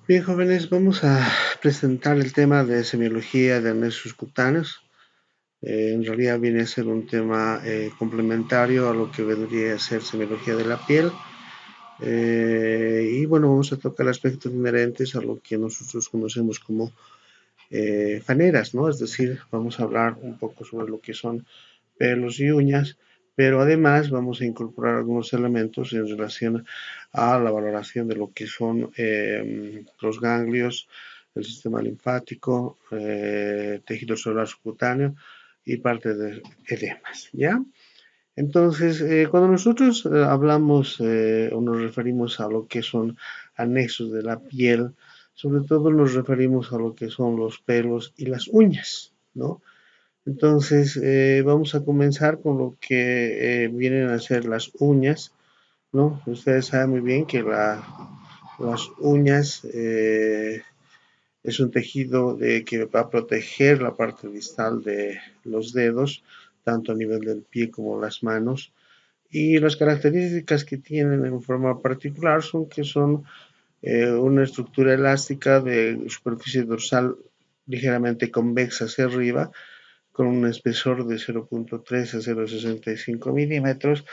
Bien, jóvenes, vamos a presentar el tema de semiología de anexos cutáneos. En realidad viene a ser un tema complementario a lo que vendría a ser semiología de la piel. Y bueno, vamos a tocar aspectos inherentes a lo que nosotros conocemos como faneras, ¿no? Es decir, vamos a hablar un poco sobre lo que son pelos y uñas, pero además vamos a incorporar algunos elementos en relación a la valoración de lo que son los ganglios, el sistema linfático, tejido celular subcutáneo y parte de edemas, ¿ya? Entonces, cuando nosotros hablamos o nos referimos a lo que son anexos de la piel, sobre todo nos referimos a lo que son los pelos y las uñas, ¿no? Entonces, vamos a comenzar con lo que vienen a ser las uñas, ¿no? Ustedes saben muy bien que las uñas es un tejido que va a proteger la parte distal de los dedos, tanto a nivel del pie como las manos. Y las características que tienen en forma particular son que son una estructura elástica de superficie dorsal ligeramente convexa hacia arriba, con un espesor de 0.3 a 0.65 milímetros.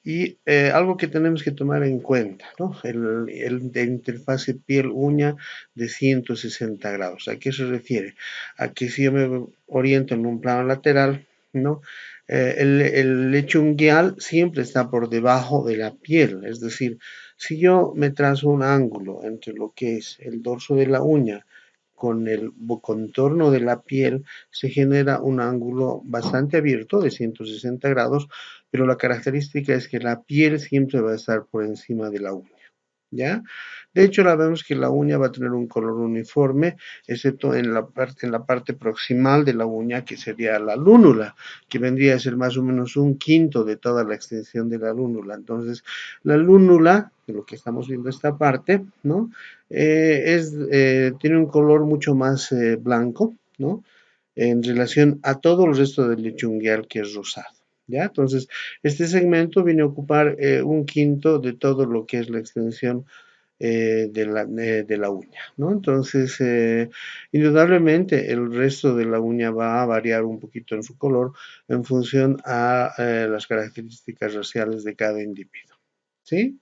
Y algo que tenemos que tomar en cuenta, ¿no? El de interfase piel-uña de 160 grados. ¿A qué se refiere? A que si yo me oriento en un plano lateral, ¿no? El lecho unguial siempre está por debajo de la piel, es decir, si yo me trazo un ángulo entre lo que es el dorso de la uña con el contorno de la piel, se genera un ángulo bastante abierto de 160 grados, pero la característica es que la piel siempre va a estar por encima de la uña, ¿ya? De hecho, la vemos que la uña va a tener un color uniforme, excepto en la parte proximal de la uña, que sería la lúnula, que vendría a ser más o menos un quinto de toda la extensión de la lúnula. Entonces, la lúnula, de lo que estamos viendo esta parte, ¿no? Tiene un color mucho más blanco, ¿no? En relación a todo el resto del lecho unguial que es rosado. ¿Ya? Entonces, este segmento viene a ocupar un quinto de todo lo que es la extensión de la uña, ¿no? Entonces, indudablemente el resto de la uña va a variar un poquito en su color en función a las características raciales de cada individuo, ¿sí?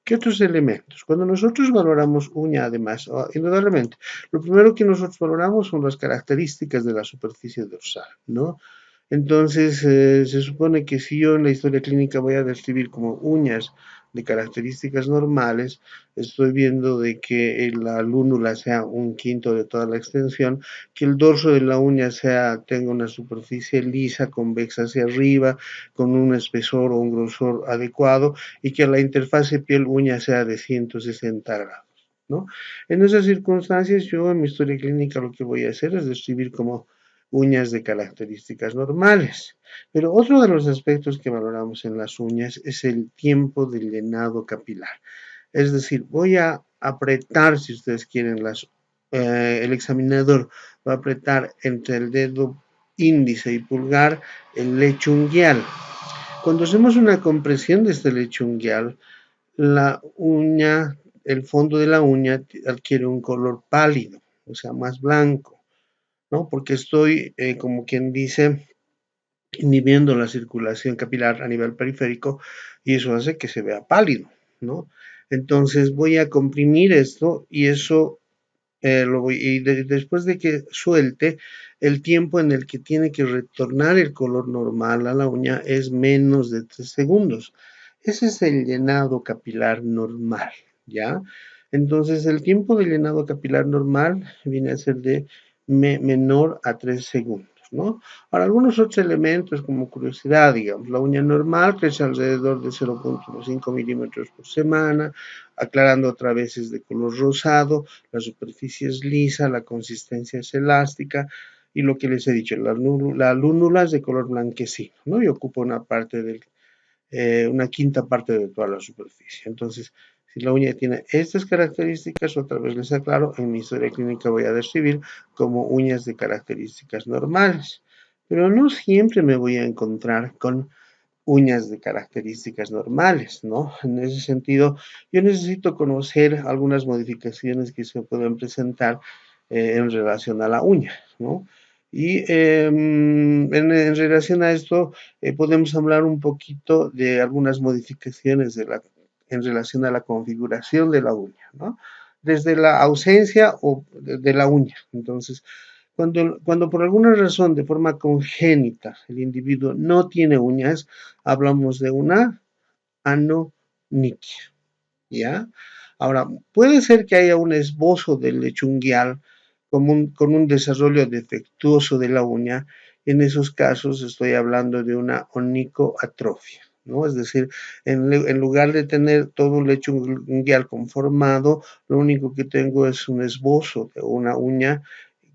¿Qué otros elementos? Cuando nosotros valoramos uña, además, indudablemente, lo primero que nosotros valoramos son las características de la superficie dorsal, ¿no? Entonces, se supone que si yo en la historia clínica voy a describir como uñas de características normales, estoy viendo de que la lúnula sea un quinto de toda la extensión, que el dorso de la uña tenga una superficie lisa, convexa hacia arriba, con un espesor o un grosor adecuado, y que la interfase piel-uña sea de 160 grados, ¿no? En esas circunstancias, yo en mi historia clínica lo que voy a hacer es describir como uñas de características normales. Pero otro de los aspectos que valoramos en las uñas es el tiempo de llenado capilar. Es decir, voy a apretar, si ustedes quieren, el examinador va a apretar entre el dedo índice y pulgar el lecho unguial. Cuando hacemos una compresión de este lecho unguial, la uña, el fondo de la uña adquiere un color pálido, o sea, más blanco, ¿no? Porque estoy, como quien dice, inhibiendo la circulación capilar a nivel periférico y eso hace que se vea pálido, ¿no? Entonces voy a comprimir esto y eso después de que suelte, el tiempo en el que tiene que retornar el color normal a la uña es menos de 3 segundos. Ese es el llenado capilar normal, ¿ya? Entonces, el tiempo de llenado capilar normal viene a ser de menor a 3 segundos, ¿no? Ahora, algunos otros elementos como curiosidad, digamos, la uña normal crece alrededor de 0.5 milímetros por semana, aclarando otra vez es de color rosado, la superficie es lisa, la consistencia es elástica y lo que les he dicho, la lúnula es de color blanquecino, ¿no? Y ocupa una quinta parte de toda la superficie. Entonces, si la uña tiene estas características, otra vez les aclaro, en mi historia clínica voy a describir como uñas de características normales. Pero no siempre me voy a encontrar con uñas de características normales, ¿no? En ese sentido, yo necesito conocer algunas modificaciones que se pueden presentar en relación a la uña, ¿no? Y en relación a esto, podemos hablar un poquito de algunas modificaciones en relación a la configuración de la uña, ¿no? Desde la ausencia o de la uña. Entonces, cuando por alguna razón, de forma congénita, el individuo no tiene uñas, hablamos de una anonychia, ¿ya? Ahora, puede ser que haya un esbozo del lecho unguial con un desarrollo defectuoso de la uña. En esos casos estoy hablando de una onicoatrofia, ¿no? Es decir, en lugar de tener todo un lecho unguial conformado, lo único que tengo es un esbozo de una uña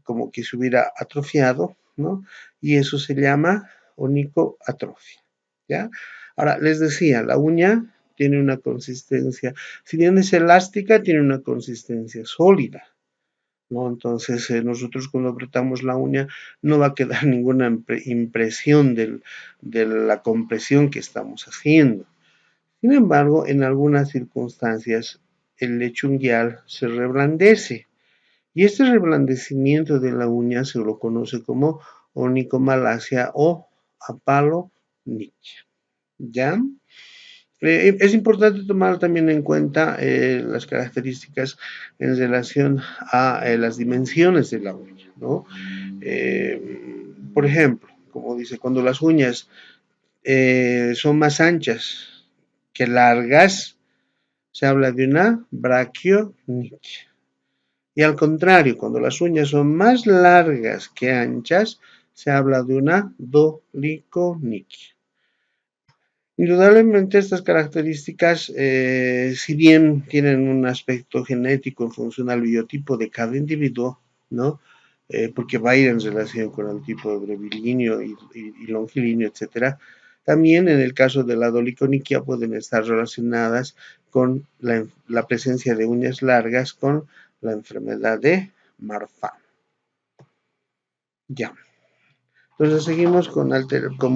como que se hubiera atrofiado, ¿no? Y eso se llama onicoatrofia, ¿ya? Ahora, les decía, la uña tiene una consistencia, si bien es elástica, tiene una consistencia sólida, ¿no? Entonces, nosotros cuando apretamos la uña no va a quedar ninguna impresión de la compresión que estamos haciendo. Sin embargo, en algunas circunstancias, el lecho unguial se reblandece y este reblandecimiento de la uña se lo conoce como onicomalacia o apalonichia, ¿ya? Es importante tomar también en cuenta las características en relación a las dimensiones de la uña, ¿no? Por ejemplo, como dice, cuando las uñas son más anchas que largas, se habla de una brachionichia. Y al contrario, cuando las uñas son más largas que anchas, se habla de una doliconiquia. Indudablemente estas características, si bien tienen un aspecto genético en función al biotipo de cada individuo, ¿no? Porque va a ir en relación con el tipo de brevilíneo y longilíneo, etcétera. También en el caso de la doliconiquia pueden estar relacionadas con la presencia de uñas largas con la enfermedad de Marfan. Ya. Entonces seguimos con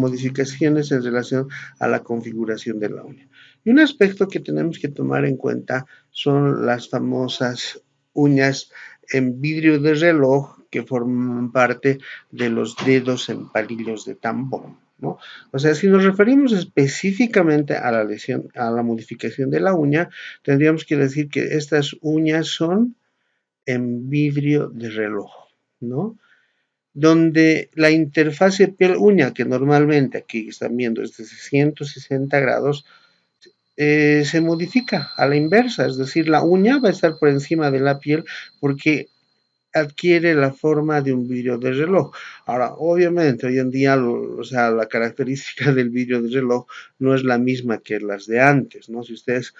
modificaciones en relación a la configuración de la uña. Y un aspecto que tenemos que tomar en cuenta son las famosas uñas en vidrio de reloj que forman parte de los dedos en palillos de tambor, ¿no? O sea, si nos referimos específicamente a la lesión, a la modificación de la uña, tendríamos que decir que estas uñas son en vidrio de reloj, ¿no? Donde la interfase piel-uña, que normalmente aquí están viendo es de 160 grados, se modifica a la inversa, es decir, la uña va a estar por encima de la piel porque adquiere la forma de un vidrio de reloj. Ahora, obviamente, hoy en día, o sea, la característica del vidrio de reloj no es la misma que las de antes, ¿no? Si ustedes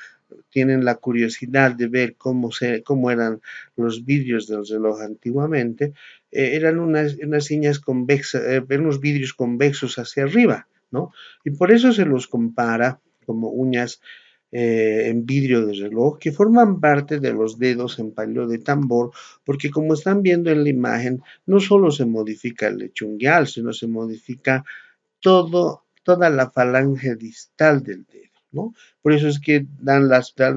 tienen la curiosidad de ver cómo eran los vidrios del reloj antiguamente, eran unas líneas convexas, unos vidrios convexos hacia arriba, ¿no? Y por eso se los compara como uñas en vidrio de reloj que forman parte de los dedos en palillo de tambor, porque como están viendo en la imagen, no solo se modifica el lecho unguial, sino se modifica toda la falange distal del dedo, ¿no? Por eso es que dan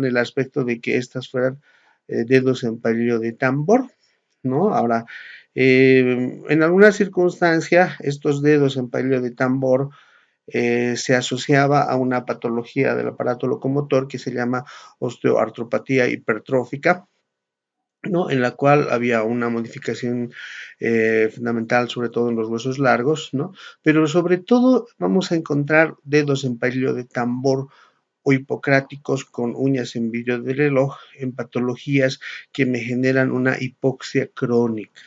el aspecto de que estas fueran dedos en palillo de tambor, ¿no? Ahora, en alguna circunstancia, estos dedos en palillo de tambor se asociaba a una patología del aparato locomotor que se llama osteoartropatía hipertrófica, ¿no? En la cual había una modificación fundamental, sobre todo en los huesos largos, ¿no? Pero sobre todo vamos a encontrar dedos en palillo de tambor o hipocráticos con uñas en vidrio de reloj en patologías que me generan una hipoxia crónica.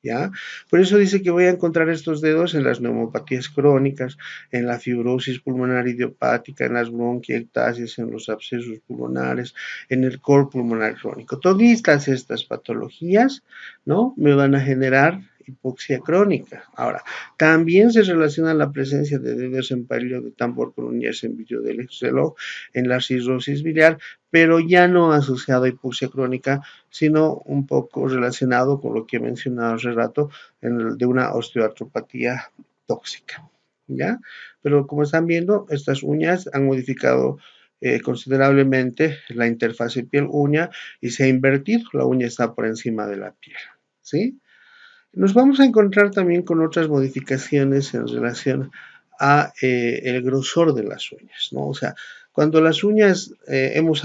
¿Ya? Por eso dice que voy a encontrar estos dedos en las neumopatías crónicas, en la fibrosis pulmonar idiopática, en las bronquiectasias, en los abscesos pulmonares, en el cor pulmonar crónico. Todas estas patologías, ¿no? Me van a generar hipoxia crónica. Ahora, también se relaciona la presencia de dedos en palillo de tambor con uñas en vidrio del reloj en la cirrosis biliar, pero ya no asociado a hipoxia crónica, sino un poco relacionado con lo que he mencionado hace rato de una osteoartropatía tóxica. ¿ya? Pero como están viendo, estas uñas han modificado considerablemente la interfase piel-uña y se ha invertido, la uña está por encima de la piel, ¿sí? Nos vamos a encontrar también con otras modificaciones en relación a el grosor de las uñas, ¿no? O sea, cuando las uñas, hemos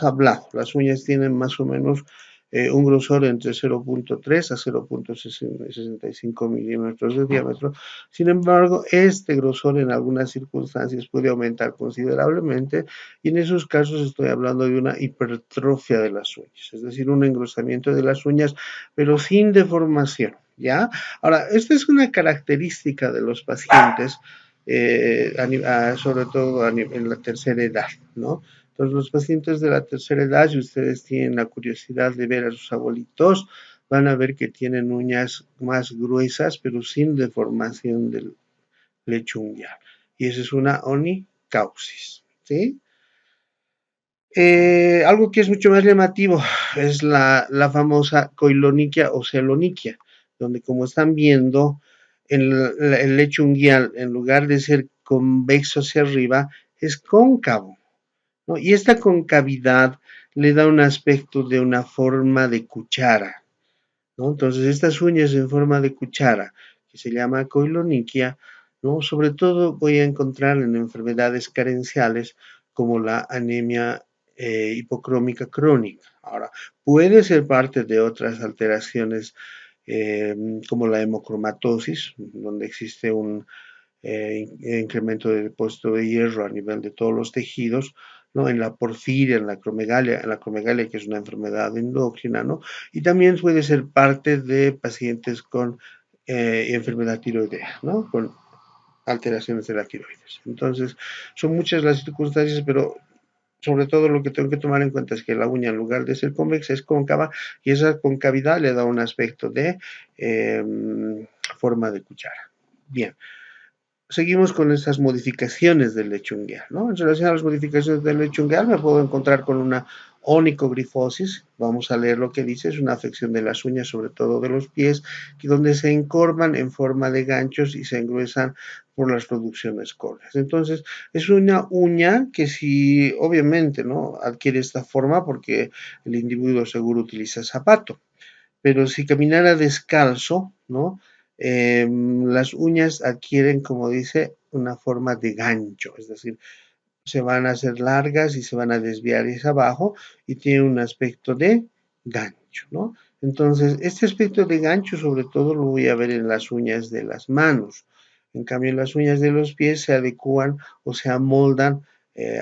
hablado, las uñas tienen más o menos un grosor entre 0.3 a 0.65 milímetros de diámetro. Sin embargo, este grosor en algunas circunstancias puede aumentar considerablemente y en esos casos estoy hablando de una hipertrofia de las uñas, es decir, un engrosamiento de las uñas, pero sin deformación. ¿Ya? Ahora, esta es una característica de los pacientes, sobre todo en la tercera edad, ¿no? Entonces, los pacientes de la tercera edad, si ustedes tienen la curiosidad de ver a sus abuelitos, van a ver que tienen uñas más gruesas, pero sin deformación del lecho unguial. Y esa es una onicausis, ¿sí? Algo que es mucho más llamativo es la famosa coiloniquia o celoniquia, donde como están viendo, el lecho unguial, en lugar de ser convexo hacia arriba, es cóncavo, ¿no? Y esta concavidad le da un aspecto de una forma de cuchara, ¿no? Entonces, estas uñas en forma de cuchara, que se llama coiloniquia, ¿no? Sobre todo voy a encontrar en enfermedades carenciales como la anemia hipocrómica crónica. Ahora, puede ser parte de otras alteraciones eh, como la hemocromatosis, donde existe un incremento de depósito de hierro a nivel de todos los tejidos, ¿no? En la porfiria, en la cromegalia que es una enfermedad endocrina, ¿no? Y también puede ser parte de pacientes con enfermedad tiroidea, ¿no? Con alteraciones de la tiroides. Entonces, son muchas las circunstancias, pero sobre todo lo que tengo que tomar en cuenta es que la uña en lugar de ser convexa es cóncava y esa concavidad le da un aspecto de eh, forma de cuchara. Bien, seguimos con esas modificaciones del lecho ungueal, ¿no? En relación a las modificaciones del lecho ungueal me puedo encontrar con una onicogrifosis, vamos a leer lo que dice, es una afección de las uñas, sobre todo de los pies, donde se encorvan en forma de ganchos y se engruesan por las producciones córneas. Entonces, es una uña que si, obviamente, ¿no? Adquiere esta forma porque el individuo seguro utiliza zapato, pero si caminara descalzo, ¿no? Las uñas adquieren, como dice, una forma de gancho, es decir, se van a hacer largas y se van a desviar hacia abajo y tiene un aspecto de gancho, ¿no? Entonces, este aspecto de gancho sobre todo lo voy a ver en las uñas de las manos. En cambio, las uñas de los pies se adecúan o se amoldan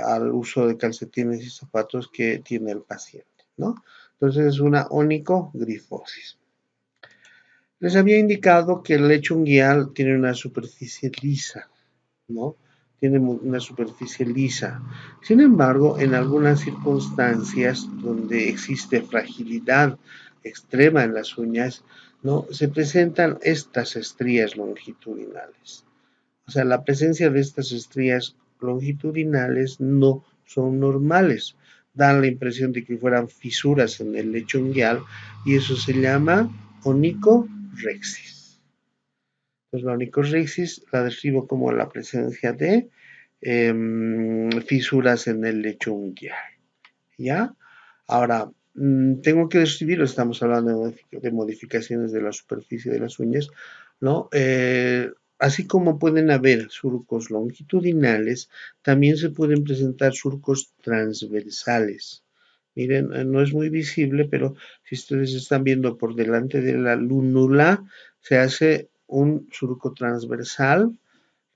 al uso de calcetines y zapatos que tiene el paciente, ¿no? Entonces, es una onicogrifosis. Les había indicado que el lecho unguial tiene una superficie lisa, ¿no? Tiene una superficie lisa. Sin embargo, en algunas circunstancias donde existe fragilidad extrema en las uñas, ¿no? Se presentan estas estrías longitudinales. O sea, la presencia de estas estrías longitudinales no son normales. Dan la impresión de que fueran fisuras en el lecho unguial y eso se llama onicorexis. Entonces, la onicorexis la describo como la presencia de fisuras en el lecho unguial. ¿Ya? Ahora, tengo que describirlo, estamos hablando de modificaciones de la superficie de las uñas, ¿no? Así como pueden haber surcos longitudinales, también se pueden presentar surcos transversales. Miren, no es muy visible, pero si ustedes están viendo por delante de la lúnula, se hace un surco transversal,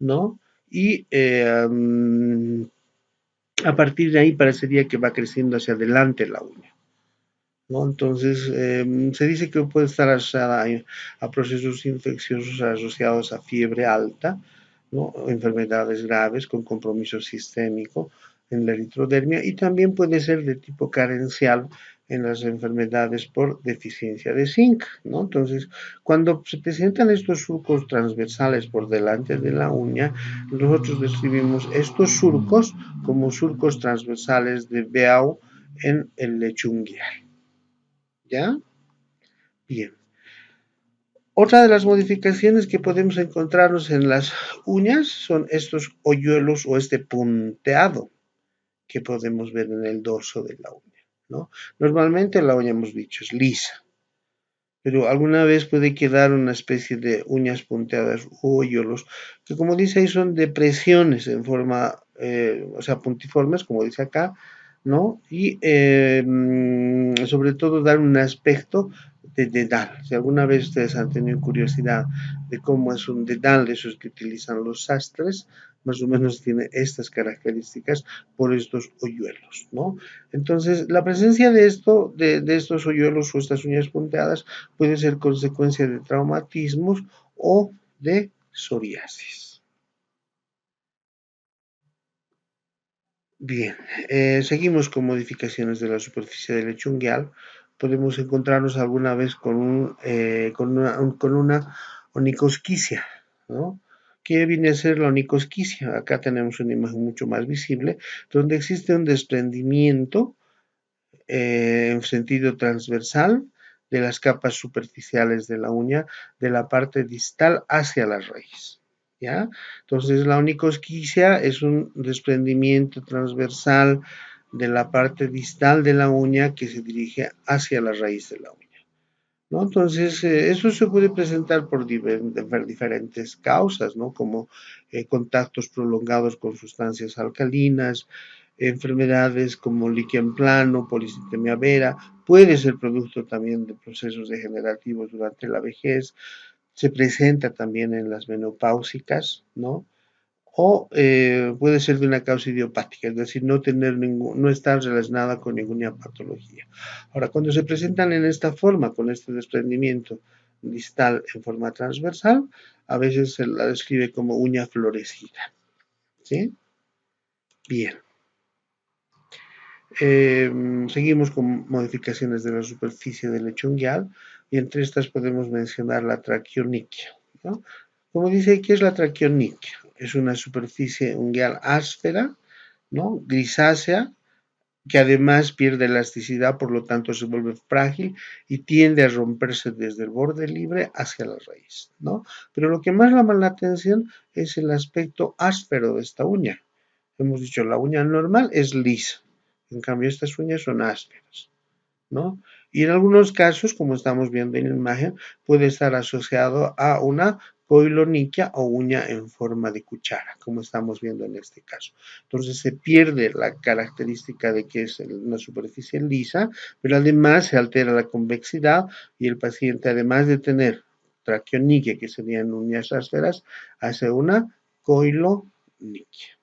¿no? Y a partir de ahí parecería que va creciendo hacia adelante la uña, ¿no? Entonces, se dice que puede estar asociada a procesos infecciosos asociados a fiebre alta, ¿no? Enfermedades graves con compromiso sistémico en la eritrodermia y también puede ser de tipo carencial en las enfermedades por deficiencia de zinc, ¿no? Entonces, cuando se presentan estos surcos transversales por delante de la uña, nosotros describimos estos surcos como surcos transversales de Beau en el lecho unguial. ¿Ya? Bien. Otra de las modificaciones que podemos encontrarnos en las uñas son estos hoyuelos o este punteado que podemos ver en el dorso de la uña, ¿no? Normalmente la uña, hemos dicho, es lisa, pero alguna vez puede quedar una especie de uñas punteadas o hoyuelos, que como dice ahí son depresiones en forma, o sea, puntiformes, como dice acá, ¿no? Y sobre todo dar un aspecto de dedal. Si alguna vez ustedes han tenido curiosidad de cómo es un dedal de esos que utilizan los sastres, más o menos tiene estas características por estos hoyuelos, ¿no? Entonces, la presencia de de estos hoyuelos o estas uñas punteadas puede ser consecuencia de traumatismos o de psoriasis. Bien, seguimos con modificaciones de la superficie del lecho ungueal. Podemos encontrarnos alguna vez con, con una onicosquicia, ¿no? ¿Qué viene a ser la onicosquicia? Acá tenemos una imagen mucho más visible, donde existe un desprendimiento en sentido transversal de las capas superficiales de la uña, de la parte distal hacia la raíz. ¿Ya? Entonces, la onicosquicia es un desprendimiento transversal de la parte distal de la uña que se dirige hacia la raíz de la uña, ¿no? Entonces, eso se puede presentar por diferentes causas, ¿no? Como contactos prolongados con sustancias alcalinas, enfermedades como líquen plano, policitemia vera, puede ser producto también de procesos degenerativos durante la vejez, se presenta también en las menopáusicas, ¿no? O puede ser de una causa idiopática, es decir, no estar relacionada con ninguna patología. Ahora, cuando se presentan en esta forma, con este desprendimiento distal en forma transversal, a veces se la describe como uña florecida. ¿Sí? Bien. Seguimos con modificaciones de la superficie del lecho ungueal y entre estas podemos mencionar la traquioniquia, ¿no? Como dice, ¿qué es la traquioniquia? Es una superficie ungueal áspera, ¿no? Grisácea, que además pierde elasticidad, por lo tanto se vuelve frágil y tiende a romperse desde el borde libre hacia la raíz, ¿no? Pero lo que más llama la atención es el aspecto áspero de esta uña. Hemos dicho, la uña normal es lisa, en cambio estas uñas son ásperas, ¿no? Y en algunos casos, como estamos viendo en la imagen, puede estar asociado a una coiloniquia o uña en forma de cuchara, como estamos viendo en este caso. Entonces se pierde la característica de que es una superficie lisa, pero además se altera la convexidad y el paciente, además de tener traquioniquia, que serían uñas ásperas, hace una coiloniquia.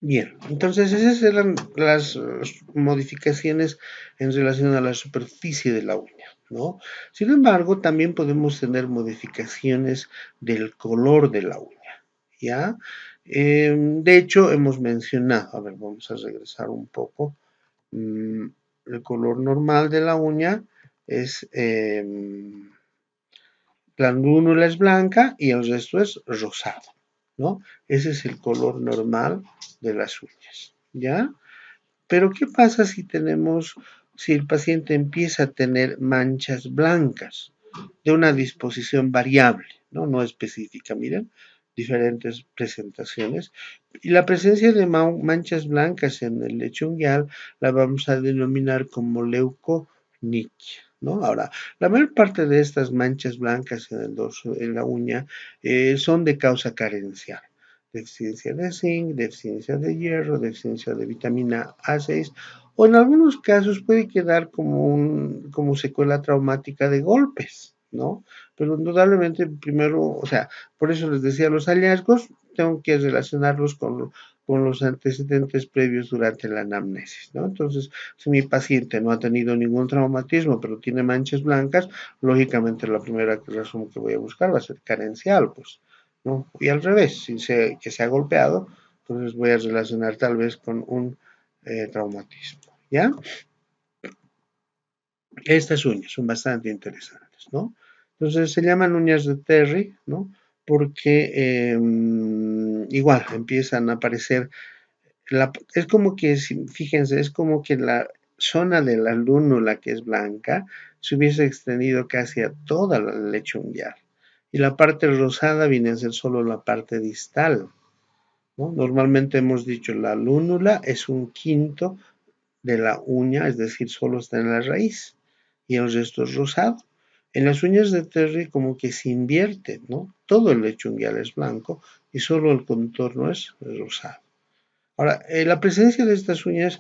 Bien, entonces esas eran las modificaciones en relación a la superficie de la uña, ¿no? Sin embargo, también podemos tener modificaciones del color de la uña, ¿ya? De hecho, hemos mencionado, a ver, vamos a regresar un poco. Mm, el color normal de la uña es, la núnula es blanca y el resto es rosado, ¿no? Ese es el color normal de las uñas, ¿ya? Pero ¿qué pasa si el paciente empieza a tener manchas blancas de una disposición variable, ¿no? No específica, miren, diferentes presentaciones? Y la presencia de manchas blancas en el lecho ungueal la vamos a denominar como leuconiquia, ¿no? Ahora, la mayor parte de estas manchas blancas en el dorso, en la uña, son de causa carencial. Deficiencia de zinc, deficiencia de hierro, deficiencia de vitamina A6, o en algunos casos puede quedar como secuela traumática de golpes, ¿no? Pero indudablemente primero, o sea, por eso les decía, los hallazgos tengo que relacionarlos con los antecedentes previos durante la anamnesis, ¿no? Entonces, si mi paciente no ha tenido ningún traumatismo, pero tiene manchas blancas, lógicamente la primera razón que voy a buscar va a ser carencial, pues, ¿no? Y al revés, que se ha golpeado, entonces voy a relacionar tal vez con un traumatismo, ¿ya? Estas uñas son bastante interesantes, ¿no? Entonces se llaman uñas de Terry, ¿no? Porque igual empiezan a aparecer, es como que, fíjense, es como que zona de la lúnula, que es blanca, se hubiese extendido casi a toda la leche unguial. Y la parte rosada viene a ser solo la parte distal, ¿no? Normalmente hemos dicho la lúnula es un quinto de la uña, es decir, solo está en la raíz y el resto es rosado. En las uñas de Terry como que se invierte, ¿no? Todo el lecho unguial es blanco y solo el contorno es rosado. Ahora, la presencia de estas uñas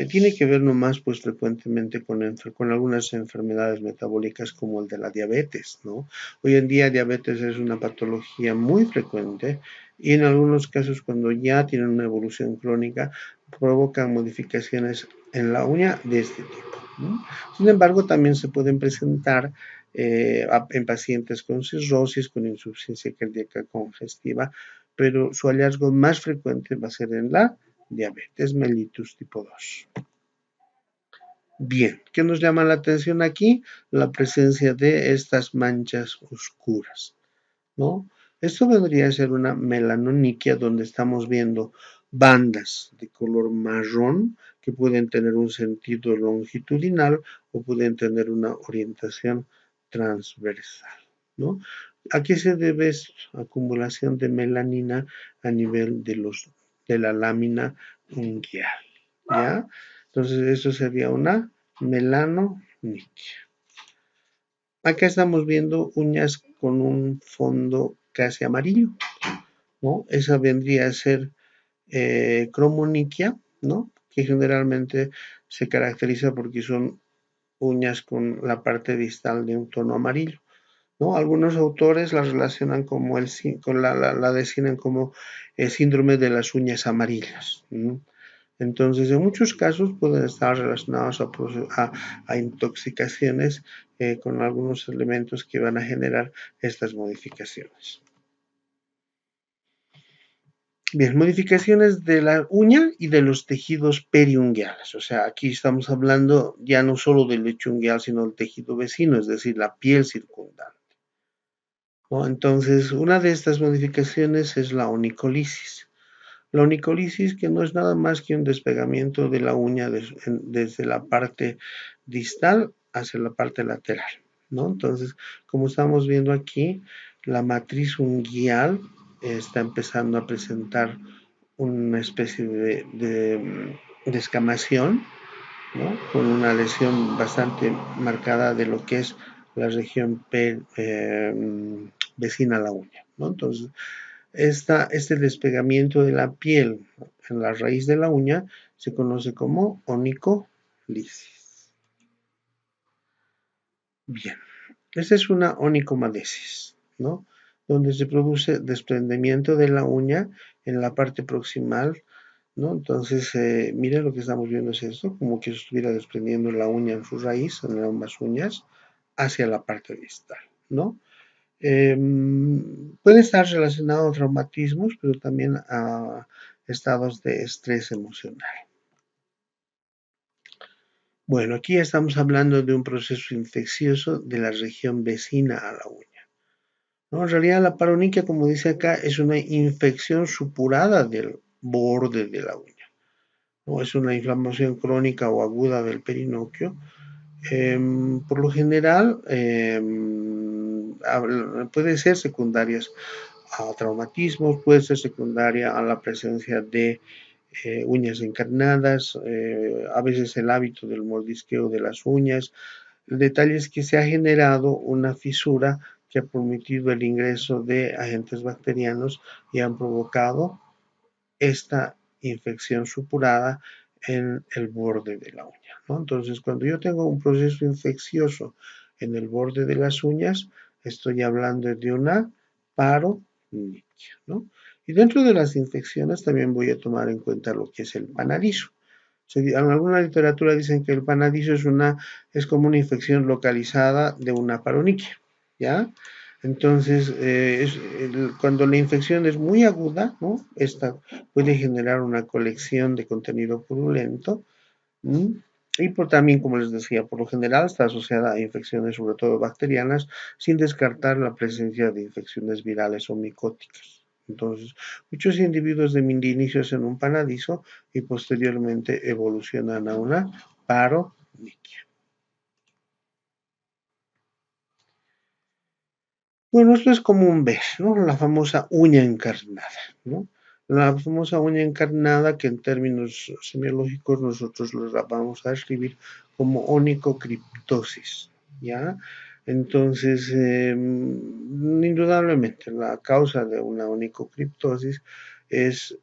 tiene que ver nomás pues frecuentemente con algunas enfermedades metabólicas como el de la diabetes, ¿no? Hoy en día diabetes es una patología muy frecuente y en algunos casos cuando ya tienen una evolución crónica provocan modificaciones en la uña de este tipo, ¿no? Sin embargo, también se pueden presentar en pacientes con cirrosis, con insuficiencia cardíaca congestiva, pero su hallazgo más frecuente va a ser en la diabetes mellitus tipo 2. Bien, ¿qué nos llama la atención aquí? La presencia de estas manchas oscuras, ¿no? Esto vendría a ser una melanoniquia donde estamos viendo bandas de color marrón que pueden tener un sentido longitudinal o pueden tener una orientación transversal, ¿no? ¿A qué se debe esto? Acumulación de melanina a nivel de la lámina unguial, ¿ya? Entonces, eso sería una melanoniquia. Acá estamos viendo uñas con un fondo casi amarillo, ¿no? Esa vendría a ser cromoniquia, ¿no? Que generalmente se caracteriza porque son uñas con la parte distal de un tono amarillo, ¿no? Algunos autores la relacionan como la designan como el síndrome de las uñas amarillas, ¿no? Entonces, en muchos casos pueden estar relacionados a intoxicaciones con algunos elementos que van a generar estas modificaciones. Bien, modificaciones de la uña y de los tejidos periunguiales. O sea, aquí estamos hablando ya no solo del lecho unguial, sino del tejido vecino, es decir, la piel circundante, ¿no? Entonces, una de estas modificaciones es la onicolisis. La onicolisis, que no es nada más que un despegamiento de la uña desde la parte distal hacia la parte lateral, ¿no? Entonces, como estamos viendo aquí, la matriz unguial está empezando a presentar una especie de escamación, ¿no? Con una lesión bastante marcada de lo que es la región vecina a la uña, ¿no? Entonces, este despegamiento de la piel en la raíz de la uña se conoce como onicolisis. Bien, esta es una onicomadesis, ¿no? Donde se produce desprendimiento de la uña en la parte proximal, ¿no? Entonces, miren lo que estamos viendo es esto, como que se estuviera desprendiendo la uña en su raíz, en ambas uñas, hacia la parte distal, ¿no? Puede estar relacionado a traumatismos, pero también a estados de estrés emocional. Bueno, aquí estamos hablando de un proceso infeccioso de la región vecina a la uña, ¿no? En realidad la paroniquia, como dice acá, es una infección supurada del borde de la uña, ¿no? Es una inflamación crónica o aguda del perinocchio. Por lo general, puede ser secundarias a traumatismos, puede ser secundaria a la presencia de uñas encarnadas, a veces el hábito del mordisqueo de las uñas. El detalle es que se ha generado una fisura que ha permitido el ingreso de agentes bacterianos y han provocado esta infección supurada en el borde de la uña, ¿no? Entonces, cuando yo tengo un proceso infeccioso en el borde de las uñas, estoy hablando de una paroniquia, ¿no? Y dentro de las infecciones también voy a tomar en cuenta lo que es el panadizo. En alguna literatura dicen que el panadizo es como una infección localizada de una paroniquia, ¿ya? Entonces, cuando la infección es muy aguda, ¿no? Esta puede generar una colección de contenido purulento, ¿m? Y también, como les decía, por lo general está asociada a infecciones, sobre todo bacterianas, sin descartar la presencia de infecciones virales o micóticas. Entonces, muchos individuos de inicios en un panadizo y posteriormente evolucionan a una paroniquia. Bueno, esto es común ver, ¿no? La famosa uña encarnada, ¿no? La famosa uña encarnada que en términos semiológicos nosotros la vamos a escribir como onicocriptosis, ¿ya? Entonces, indudablemente la causa de una onicocriptosis es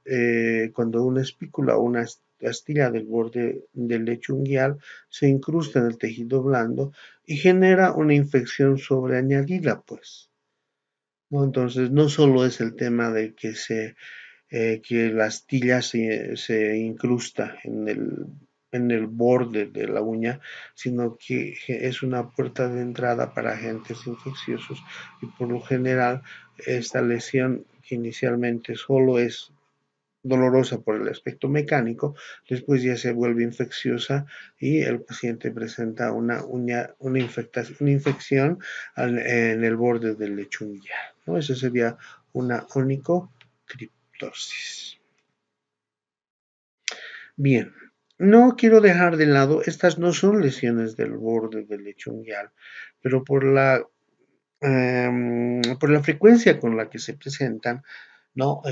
cuando una espícula o una astilla del borde del lecho unguial se incrusta en el tejido blando y genera una infección sobreañadida, pues. ¿No? Entonces, no solo es el tema de que la astilla se incrusta en el borde de la uña, sino que es una puerta de entrada para agentes infecciosos y por lo general esta lesión que inicialmente solo es dolorosa por el aspecto mecánico, después ya se vuelve infecciosa y el paciente presenta una infección en el borde del lecho unguial, ¿no? Eso sería una onicocriptosis. Bien, no quiero dejar de lado, estas no son lesiones del borde del lecho unguial, pero por la frecuencia con la que se presentan, ¿no?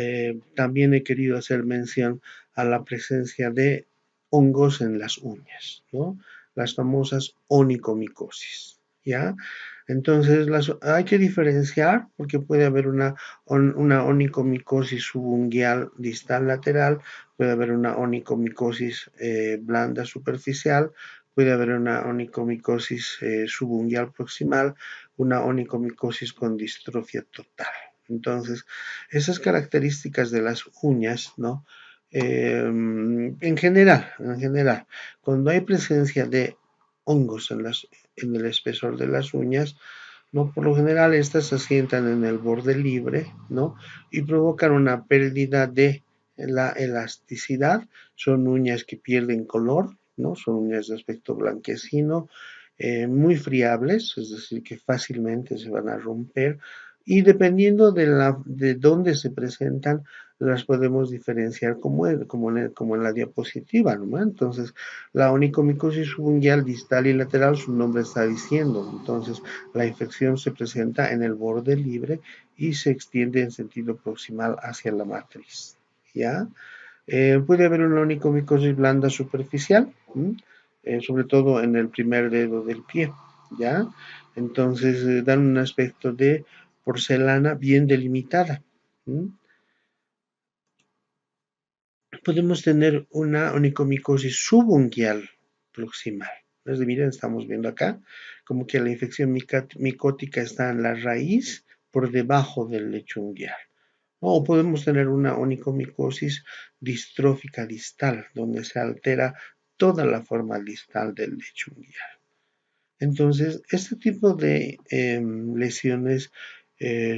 También he querido hacer mención a la presencia de hongos en las uñas, ¿no? Las famosas onicomicosis, ¿ya? Entonces hay que diferenciar porque puede haber una onicomicosis subunguial distal lateral, puede haber una onicomicosis blanda superficial, puede haber una onicomicosis subunguial proximal, una onicomicosis con distrofia total. Entonces, esas características de las uñas, ¿no? En general, cuando hay presencia de hongos en el espesor de las uñas, ¿no? Por lo general estas se asientan en el borde libre, ¿no? Y provocan una pérdida de la elasticidad. Son uñas que pierden color, ¿no? Son uñas de aspecto blanquecino, muy friables, es decir, que fácilmente se van a romper y dependiendo de dónde se presentan, las podemos diferenciar como en la diapositiva, ¿no? Entonces, la onicomicosis subunguial distal y lateral, su nombre está diciendo, entonces la infección se presenta en el borde libre y se extiende en sentido proximal hacia la matriz, ¿ya? Puede haber una onicomicosis blanda superficial, sobre todo en el primer dedo del pie, ¿ya? Entonces dan un aspecto de porcelana bien delimitada. ¿Mm? Podemos tener una onicomicosis subunguial proximal. Entonces, miren, estamos viendo acá como que la infección micótica está en la raíz por debajo del lecho unguial. O podemos tener una onicomicosis distrófica distal, donde se altera toda la forma distal del lecho unguial. Entonces, este tipo de lesiones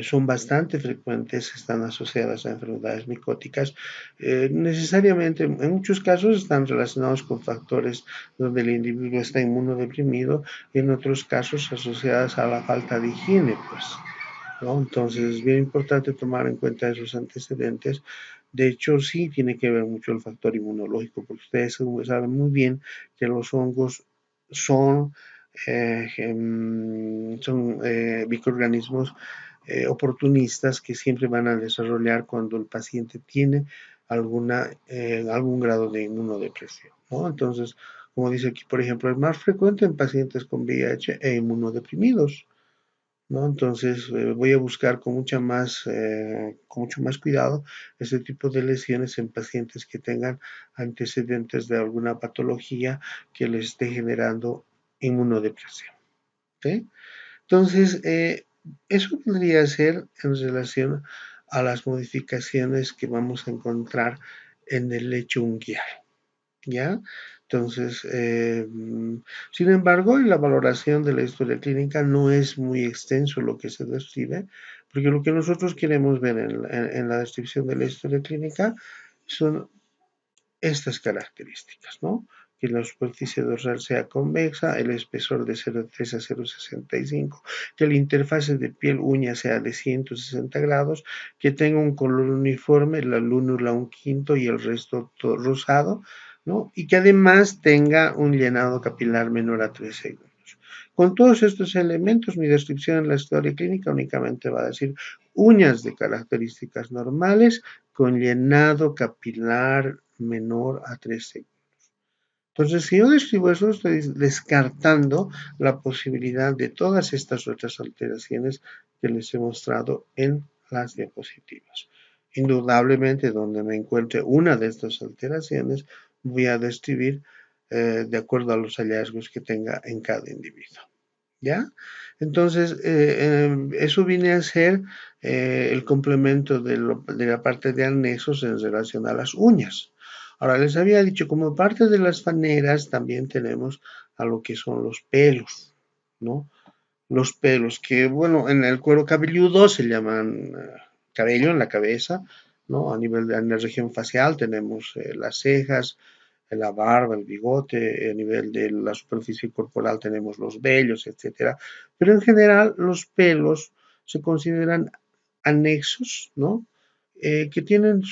son bastante frecuentes, están asociadas a enfermedades micóticas. Necesariamente, en muchos casos, están relacionados con factores donde el individuo está inmunodeprimido y en otros casos asociadas a la falta de higiene, pues. ¿No? Entonces es bien importante tomar en cuenta esos antecedentes. De hecho, sí tiene que ver mucho el factor inmunológico, porque ustedes saben muy bien que los hongos son, microorganismos oportunistas que siempre van a desarrollar cuando el paciente tiene algún grado de inmunodepresión, ¿no? Entonces, como dice aquí, por ejemplo, es más frecuente en pacientes con VIH e inmunodeprimidos. ¿No? Entonces voy a buscar con mucho más cuidado este tipo de lesiones en pacientes que tengan antecedentes de alguna patología que les esté generando inmunodepresión. ¿Sí? Entonces, eso podría ser en relación a las modificaciones que vamos a encontrar en el lecho unguial. ¿Ya? Entonces, sin embargo, en la valoración de la historia clínica no es muy extenso lo que se describe, porque lo que nosotros queremos ver en la descripción de la historia clínica son estas características, ¿no? Que la superficie dorsal sea convexa, el espesor de 0,3 a 0,65, que la interfase de piel-uña sea de 160 grados, que tenga un color uniforme, la lúnula un quinto y el resto todo rosado, ¿no? Y que además tenga un llenado capilar menor a 3 segundos. Con todos estos elementos, mi descripción en la historia clínica únicamente va a decir uñas de características normales con llenado capilar menor a 3 segundos. Entonces, si yo describo eso, estoy descartando la posibilidad de todas estas otras alteraciones que les he mostrado en las diapositivas. Indudablemente, donde me encuentre una de estas alteraciones, voy a describir de acuerdo a los hallazgos que tenga en cada individuo. ¿Ya? Entonces, eso viene a ser el complemento de la parte de anexos en relación a las uñas. Ahora, les había dicho, como parte de las faneras, también tenemos a lo que son los pelos, ¿no? Los pelos, que bueno, en el cuero cabelludo se llaman cabello en la cabeza, ¿no? A nivel de en la región facial tenemos las cejas, la barba, el bigote, a nivel de la superficie corporal tenemos los vellos, etcétera. Pero en general los pelos se consideran anexos, ¿no? Que tienen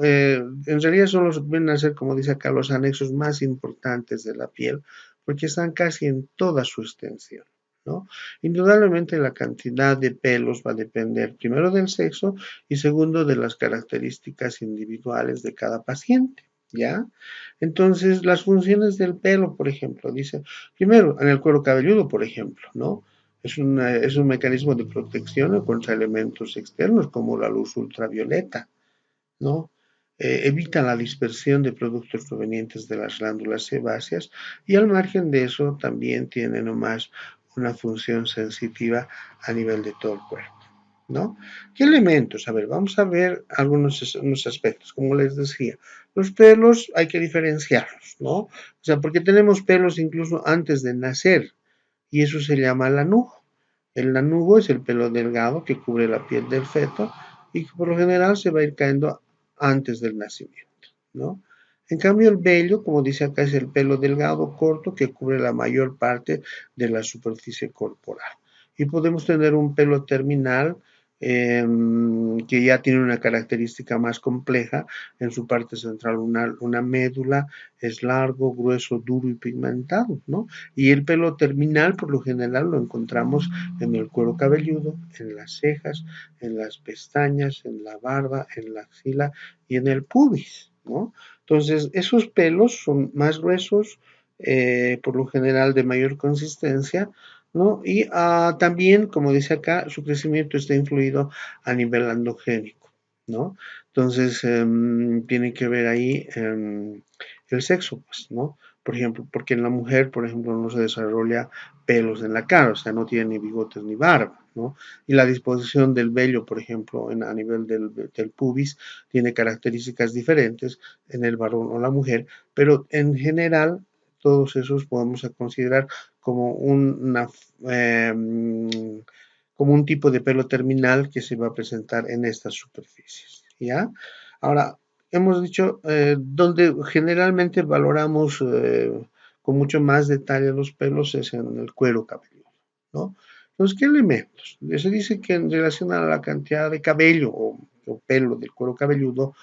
en realidad son los, vienen a ser, como dice acá, los anexos más importantes de la piel, porque están casi en toda su extensión, ¿no? Indudablemente la cantidad de pelos va a depender primero del sexo y segundo de las características individuales de cada paciente, ¿ya? Entonces, las funciones del pelo, por ejemplo, dice, primero, en el cuero cabelludo, por ejemplo, ¿no? Es un mecanismo de protección contra elementos externos como la luz ultravioleta, ¿no? Evita la dispersión de productos provenientes de las glándulas sebáceas y al margen de eso también tiene nomás una función sensitiva a nivel de todo el cuerpo, ¿no? ¿Qué elementos? A ver, vamos a ver unos aspectos. Como les decía, los pelos hay que diferenciarlos, ¿no? O sea, porque tenemos pelos incluso antes de nacer y eso se llama lanugo. El lanugo es el pelo delgado que cubre la piel del feto y que por lo general se va a ir cayendo antes del nacimiento, ¿no? En cambio, el vello, como dice acá, es el pelo delgado corto que cubre la mayor parte de la superficie corporal. Y podemos tener un pelo terminal que ya tiene una característica más compleja en su parte central, una médula, es largo, grueso, duro y pigmentado, ¿no? Y el pelo terminal, por lo general, lo encontramos en el cuero cabelludo, en las cejas, en las pestañas, en la barba, en la axila y en el pubis, ¿no? Entonces, esos pelos son más gruesos, por lo general de mayor consistencia, ¿no? Y también, como dice acá, su crecimiento está influido a nivel androgénico, ¿no? Entonces, tiene que ver ahí el sexo, pues, ¿no? Por ejemplo, porque en la mujer, por ejemplo, no se desarrolla pelos en la cara, o sea, no tiene ni bigotes ni barba, ¿no? Y la disposición del vello, por ejemplo, a nivel del pubis, tiene características diferentes en el varón o la mujer, pero en general todos esos podemos considerar como eh, como un tipo de pelo terminal que se va a presentar en estas superficies, ¿ya? Ahora, hemos dicho donde generalmente valoramos con mucho más detalle los pelos es en el cuero cabelludo, ¿no? Entonces, ¿qué elementos? Se dice que en relación a la cantidad de cabello o pelo del cuero cabelludo,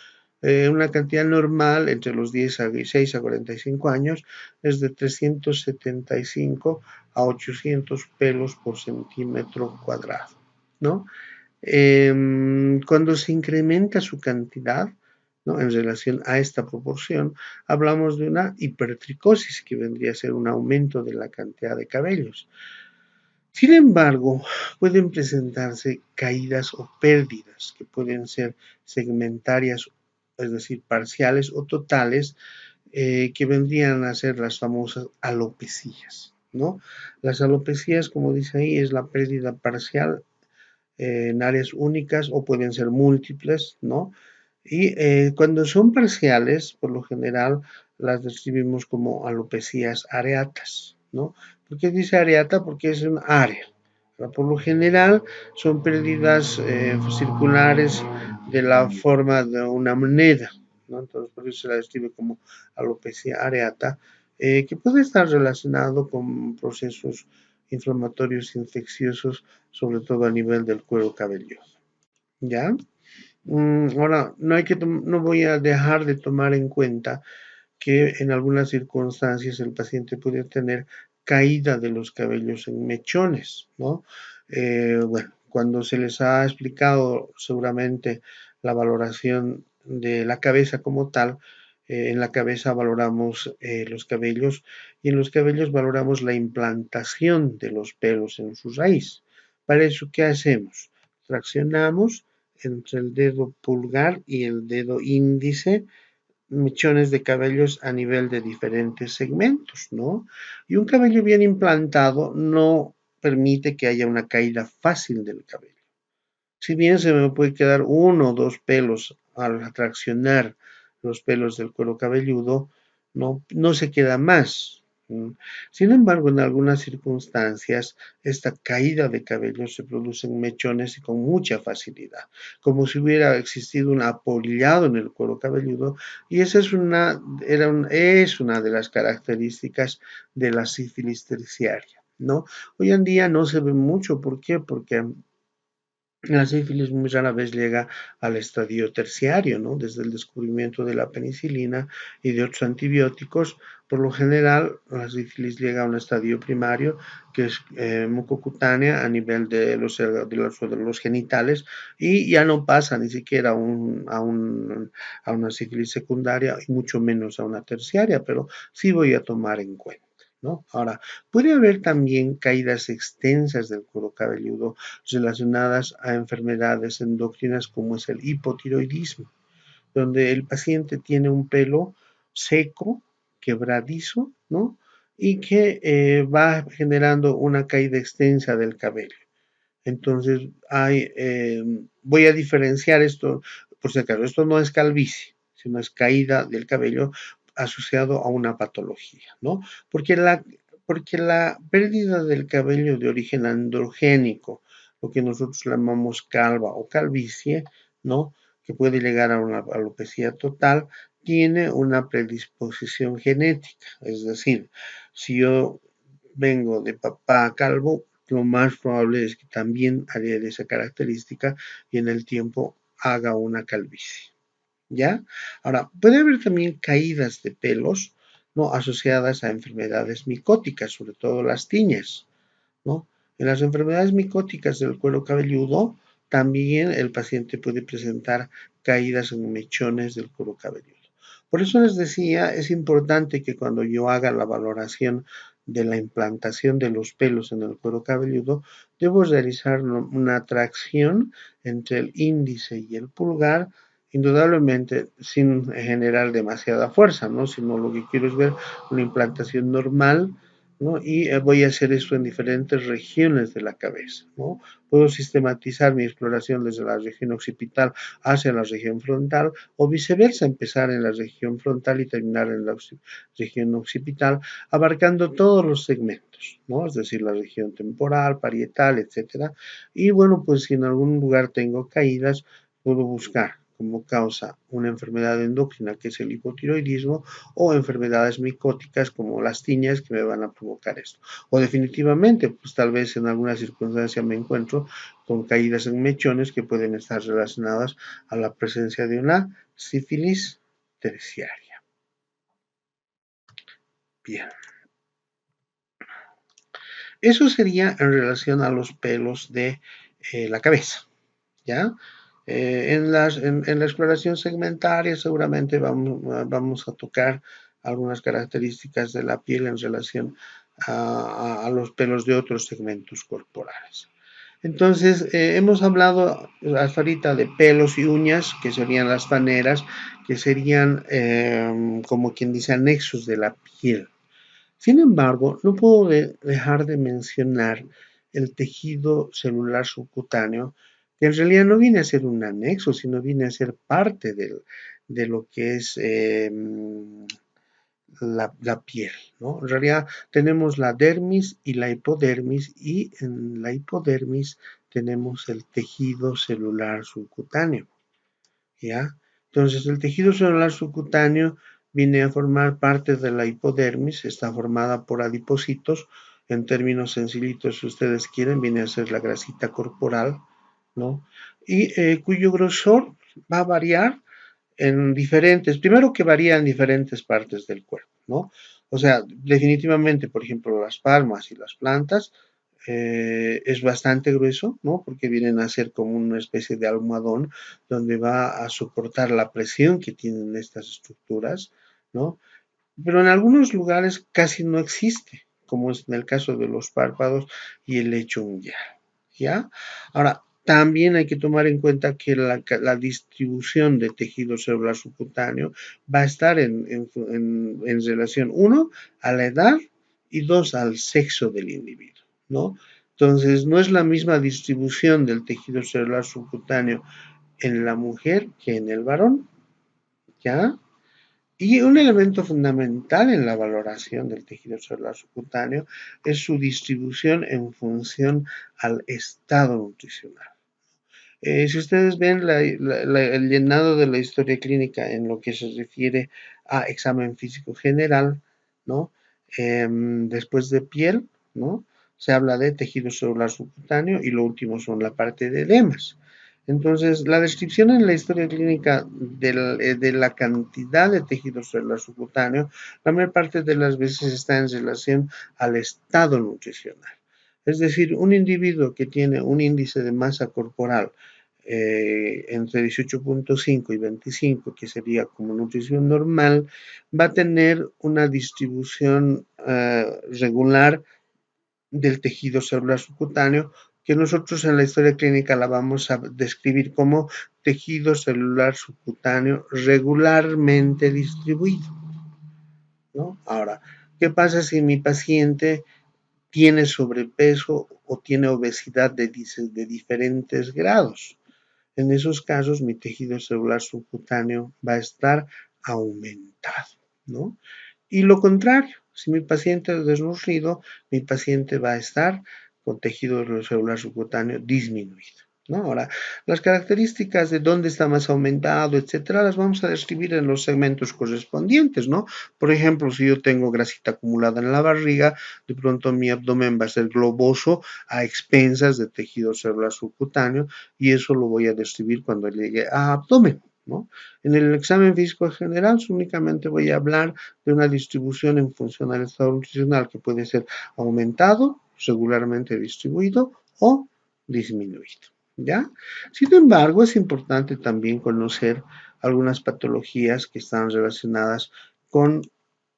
una cantidad normal entre los 16 a 45 años es de 375 a 800 pelos por centímetro cuadrado, ¿no? Cuando se incrementa su cantidad, ¿no? En relación a esta proporción, hablamos de una hipertricosis, que vendría a ser un aumento de la cantidad de cabellos. Sin embargo, pueden presentarse caídas o pérdidas que pueden ser segmentarias, es decir, parciales o totales, que vendrían a ser las famosas alopecias, ¿no? Las alopecias, como dice ahí, es la pérdida parcial en áreas únicas o pueden ser múltiples, ¿no? Y cuando son parciales, por lo general las describimos como alopecias areatas, ¿no? ¿Por qué dice areata? Porque es un área. Por lo general son pérdidas circulares de la forma de una moneda, ¿no? Entonces por eso se la describe como alopecia areata, que puede estar relacionado con procesos inflamatorios infecciosos, sobre todo a nivel del cuero cabelludo, ¿ya? Ahora, no voy a dejar de tomar en cuenta que en algunas circunstancias el paciente puede tener caída de los cabellos en mechones, ¿no? Bueno, cuando se les ha explicado seguramente la valoración de la cabeza como tal, en la cabeza valoramos los cabellos y en los cabellos valoramos la implantación de los pelos en su raíz. Para eso, ¿qué hacemos? Traccionamos entre el dedo pulgar y el dedo índice mechones de cabellos a nivel de diferentes segmentos, ¿no? Y un cabello bien implantado no permite que haya una caída fácil del cabello. Si bien se me puede quedar uno o dos pelos al atraccionar los pelos del cuero cabelludo, no se queda más. Sin embargo, en algunas circunstancias, esta caída de cabello se produce en mechones y con mucha facilidad, como si hubiera existido un apolillado en el cuero cabelludo, y esa es una de las características de la sífilis terciaria, ¿no? Hoy en día no se ve mucho, ¿por qué? Porque la sífilis muy rara vez llega al estadio terciario, ¿no? Desde el descubrimiento de la penicilina y de otros antibióticos, por lo general la sífilis llega a un estadio primario que es mucocutánea a nivel de los genitales y ya no pasa ni siquiera a una sífilis secundaria y mucho menos a una terciaria, pero sí voy a tomar en cuenta, ¿no? Ahora, puede haber también caídas extensas del cuero cabelludo relacionadas a enfermedades endocrinas como es el hipotiroidismo, donde el paciente tiene un pelo seco, quebradizo, ¿no? Y que va generando una caída extensa del cabello. Entonces, voy a diferenciar esto, por si acaso, esto no es calvicie, sino es caída del cabello asociado a una patología, ¿no? Porque porque la pérdida del cabello de origen androgénico, lo que nosotros llamamos calva o calvicie, ¿no? Que puede llegar a una alopecia total, tiene una predisposición genética. Es decir, si yo vengo de papá calvo, lo más probable es que también de esa característica y en el tiempo haga una calvicie. ¿Ya? Ahora, puede haber también caídas de pelos, ¿no? Asociadas a enfermedades micóticas, sobre todo las tiñas, ¿no? En las enfermedades micóticas del cuero cabelludo, también el paciente puede presentar caídas en mechones del cuero cabelludo. Por eso les decía, es importante que cuando yo haga la valoración de la implantación de los pelos en el cuero cabelludo, debo realizar una tracción entre el índice y el pulgar, indudablemente sin generar demasiada fuerza, ¿no? Sino lo que quiero es ver una implantación normal, ¿no? Y voy a hacer esto en diferentes regiones de la cabeza, ¿no? Puedo sistematizar mi exploración desde la región occipital hacia la región frontal o viceversa, empezar en la región frontal y terminar en la región occipital, abarcando todos los segmentos, ¿no? Es decir, la región temporal, parietal, etcétera. Y bueno, pues si en algún lugar tengo caídas, puedo buscar como causa una enfermedad endocrina que es el hipotiroidismo o enfermedades micóticas como las tiñas que me van a provocar esto. O definitivamente, pues tal vez en alguna circunstancia me encuentro con caídas en mechones que pueden estar relacionadas a la presencia de una sífilis terciaria. Bien. Eso sería en relación a los pelos de la cabeza, ¿ya? En la exploración segmentaria seguramente vamos a tocar algunas características de la piel en relación a los pelos de otros segmentos corporales. Entonces, hemos hablado hasta ahorita de pelos y uñas, que serían las faneras, que serían, como quien dice, anexos de la piel. Sin embargo, no puedo dejar de mencionar el tejido celular subcutáneo, que en realidad no viene a ser un anexo, sino viene a ser parte de lo que es la piel, ¿no? En realidad tenemos la dermis y la hipodermis, y en la hipodermis tenemos el tejido celular subcutáneo, ¿ya? Entonces, el tejido celular subcutáneo viene a formar parte de la hipodermis, está formada por adipocitos, en términos sencillitos, si ustedes quieren, viene a ser la grasita corporal, ¿no? Y cuyo grosor va a variar en diferentes, primero que varía en diferentes partes del cuerpo, ¿no? O sea, definitivamente, por ejemplo, las palmas y las plantas es bastante grueso, ¿no? Porque vienen a ser como una especie de almohadón donde va a soportar la presión que tienen estas estructuras, ¿no? Pero en algunos lugares casi no existe, como es en el caso de los párpados y el lecho unguial, ¿ya? Ahora, también hay que tomar en cuenta que la distribución de tejido celular subcutáneo va a estar en relación, uno, a la edad y dos, al sexo del individuo, ¿no? Entonces, no es la misma distribución del tejido celular subcutáneo en la mujer que en el varón, ¿ya? Y un elemento fundamental en la valoración del tejido celular subcutáneo es su distribución en función al estado nutricional. Si ustedes ven el llenado de la historia clínica en lo que se refiere a examen físico general, ¿no? Después de piel, ¿no? Se habla de tejido celular subcutáneo y lo último son la parte de edemas. Entonces, la descripción en la historia clínica de la cantidad de tejido celular subcutáneo, la mayor parte de las veces está en relación al estado nutricional. Es decir, un individuo que tiene un índice de masa corporal entre 18.5 y 25, que sería como nutrición normal, va a tener una distribución regular del tejido celular subcutáneo, que nosotros en la historia clínica la vamos a describir como tejido celular subcutáneo regularmente distribuido, ¿no? Ahora, ¿qué pasa si mi paciente tiene sobrepeso o tiene obesidad de diferentes grados? En esos casos, mi tejido celular subcutáneo va a estar aumentado, ¿no? Y lo contrario, si mi paciente es desnutrido, mi paciente va a estar con tejido celular subcutáneo disminuido, ¿no? Ahora, las características de dónde está más aumentado, etcétera, las vamos a describir en los segmentos correspondientes, ¿no? Por ejemplo, si yo tengo grasita acumulada en la barriga, de pronto mi abdomen va a ser globoso a expensas de tejido celular subcutáneo y eso lo voy a describir cuando llegue a abdomen, ¿no? En el examen físico general únicamente voy a hablar de una distribución en función al estado nutricional que puede ser aumentado, regularmente distribuido o disminuido, ¿ya? Sin embargo, es importante también conocer algunas patologías que están relacionadas con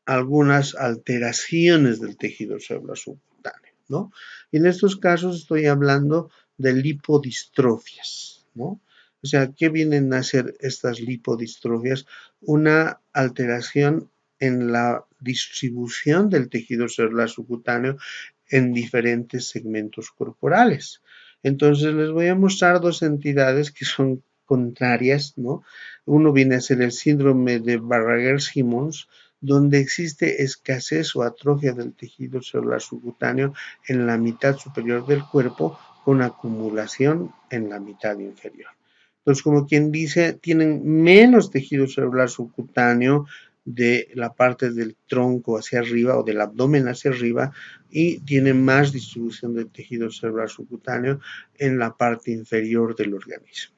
algunas alteraciones del tejido celular subcutáneo, ¿no? Y en estos casos estoy hablando de lipodistrofias, ¿no? O sea, ¿qué vienen a ser estas lipodistrofias? Una alteración en la distribución del tejido celular subcutáneo en diferentes segmentos corporales. Entonces les voy a mostrar dos entidades que son contrarias, ¿no? Uno viene a ser el síndrome de Barrager-Simmons, donde existe escasez o atrofia del tejido celular subcutáneo en la mitad superior del cuerpo con acumulación en la mitad inferior. Entonces, como quien dice, tienen menos tejido celular subcutáneo de la parte del tronco hacia arriba o del abdomen hacia arriba y tienen más distribución de tejido celular subcutáneo en la parte inferior del organismo,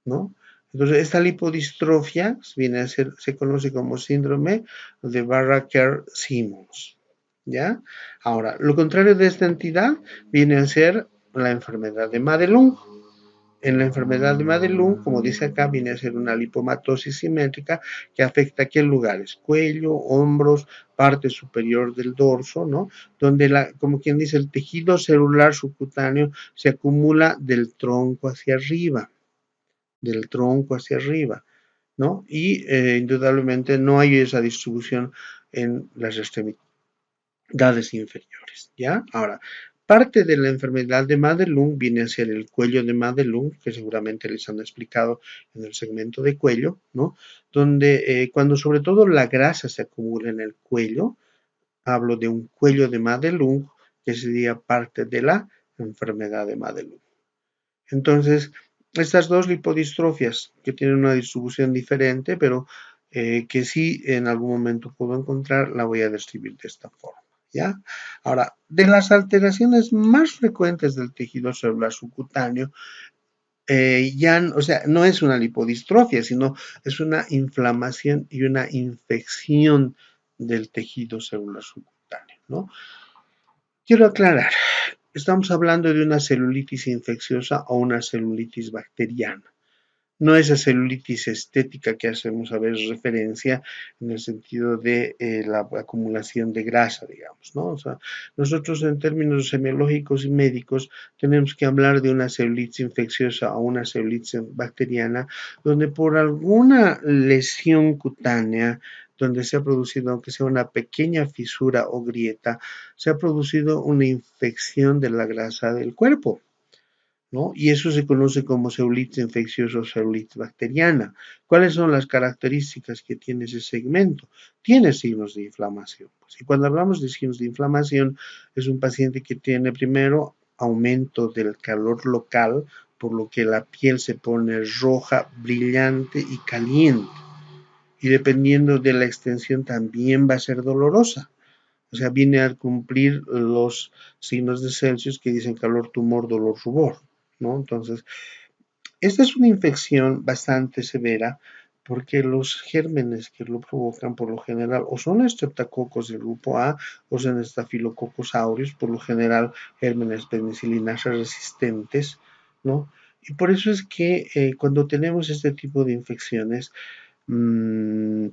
¿no? Entonces, esta lipodistrofia viene a ser, se conoce como síndrome de Barraquer-Simmons, ¿ya? Ahora, lo contrario de esta entidad viene a ser la enfermedad de Madelung. En la enfermedad de Madelung, como dice acá, viene a ser una lipomatosis simétrica que afecta a qué lugares, cuello, hombros, parte superior del dorso, ¿no? Donde, como quien dice, el tejido celular subcutáneo se acumula del tronco hacia arriba, ¿no? Y indudablemente no hay esa distribución en las extremidades inferiores, ¿ya? Ahora, parte de la enfermedad de Madelung viene a ser el cuello de Madelung, que seguramente les han explicado en el segmento de cuello, ¿no? Donde cuando sobre todo la grasa se acumula en el cuello, hablo de un cuello de Madelung, que sería parte de la enfermedad de Madelung. Entonces, estas dos lipodistrofias que tienen una distribución diferente, pero que sí en algún momento puedo encontrar, la voy a describir de esta forma, ¿ya? Ahora, de las alteraciones más frecuentes del tejido celular subcutáneo, o sea, no es una lipodistrofia, sino es una inflamación y una infección del tejido celular subcutáneo, ¿no? Quiero aclarar, estamos hablando de una celulitis infecciosa o una celulitis bacteriana. No esa celulitis estética que hacemos a ver referencia en el sentido de la acumulación de grasa, digamos, ¿no? O sea, nosotros en términos semiológicos y médicos tenemos que hablar de una celulitis infecciosa o una celulitis bacteriana donde por alguna lesión cutánea, donde se ha producido, aunque sea una pequeña fisura o grieta, se ha producido una infección de la grasa del cuerpo, ¿no? Y eso se conoce como celulitis infecciosa o celulitis bacteriana. ¿Cuáles son las características que tiene ese segmento? Tiene signos de inflamación. Pues, y cuando hablamos de signos de inflamación, es un paciente que tiene primero aumento del calor local, por lo que la piel se pone roja, brillante y caliente. Y dependiendo de la extensión también va a ser dolorosa. O sea, viene a cumplir los signos de Celsius que dicen calor, tumor, dolor, rubor, ¿no? Entonces, esta es una infección bastante severa porque los gérmenes que lo provocan por lo general o son estreptococos del grupo A o son estafilococos aureus, por lo general gérmenes penicilinas resistentes, ¿no? Y por eso es que cuando tenemos este tipo de infecciones, mmm,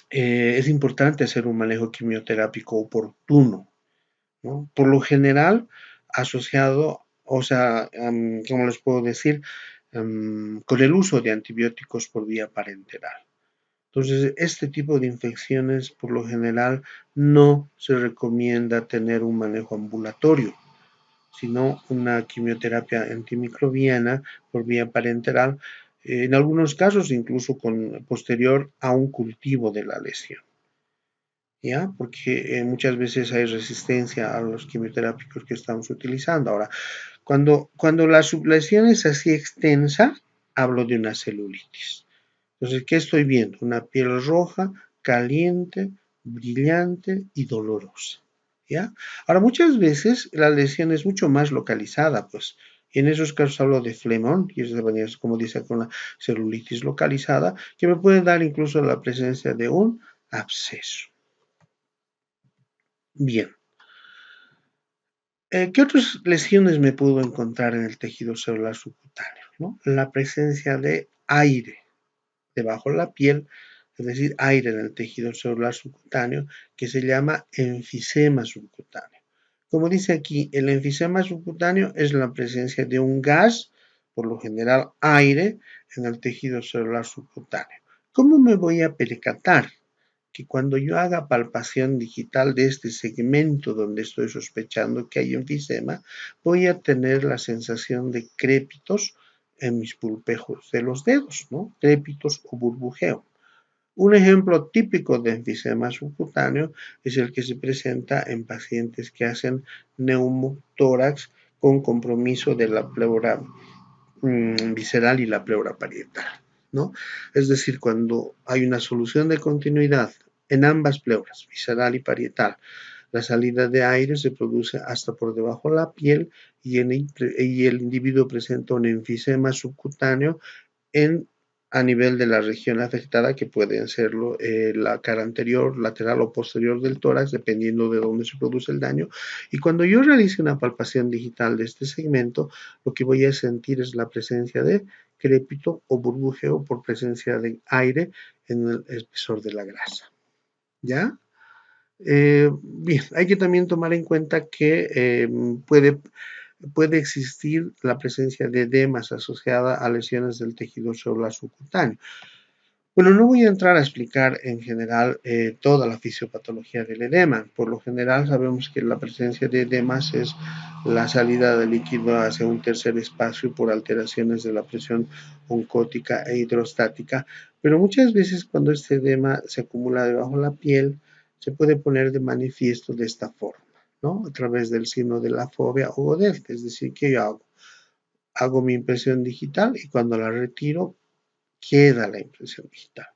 es importante hacer un manejo quimioterápico oportuno, ¿no? Por lo general, asociado, o sea, ¿cómo les puedo decir? Con el uso de antibióticos por vía parenteral. Entonces, este tipo de infecciones, por lo general, no se recomienda tener un manejo ambulatorio, sino una quimioterapia antimicrobiana por vía parenteral, en algunos casos incluso con posterior a un cultivo de la lesión. ¿Ya? Porque muchas veces hay resistencia a los quimioterápicos que estamos utilizando. Ahora, cuando la sublesión es así extensa, hablo de una celulitis. Entonces, ¿qué estoy viendo? Una piel roja, caliente, brillante y dolorosa. ¿Ya? Ahora, muchas veces la lesión es mucho más localizada, pues. Y en esos casos hablo de flemón, y es como dice con la celulitis localizada, que me puede dar incluso la presencia de un absceso. Bien, ¿qué otras lesiones me puedo encontrar en el tejido celular subcutáneo, ¿no? La presencia de aire debajo de la piel, es decir, aire en el tejido celular subcutáneo, que se llama enfisema subcutáneo. Como dice aquí, el enfisema subcutáneo es la presencia de un gas, por lo general aire, en el tejido celular subcutáneo. ¿Cómo me voy a percatar que cuando yo haga palpación digital de este segmento donde estoy sospechando que hay enfisema, voy a tener la sensación de crépitos en mis pulpejos de los dedos, ¿no? Crépitos o burbujeo. Un ejemplo típico de enfisema subcutáneo es el que se presenta en pacientes que hacen neumotórax con compromiso de la pleura visceral y la pleura parietal, ¿no? Es decir, cuando hay una solución de continuidad en ambas pleuras, visceral y parietal, la salida de aire se produce hasta por debajo de la piel y el individuo presenta un enfisema subcutáneo en, a nivel de la región afectada, que pueden serlo la cara anterior, lateral o posterior del tórax, dependiendo de dónde se produce el daño. Y cuando yo realice una palpación digital de este segmento, lo que voy a sentir es la presencia de crépito o burbujeo por presencia de aire en el espesor de la grasa. ¿Ya? Bien, hay que también tomar en cuenta que puede existir la presencia de edemas asociada a lesiones del tejido celular subcutáneo. Bueno, no voy a entrar a explicar en general toda la fisiopatología del edema. Por lo general sabemos que la presencia de edemas es la salida de líquido hacia un tercer espacio por alteraciones de la presión oncótica e hidrostática, pero muchas veces cuando este edema se acumula debajo de la piel, se puede poner de manifiesto de esta forma, ¿no? A través del signo de la fobia o Godet, es decir, que yo hago mi impresión digital y cuando la retiro queda la impresión digital.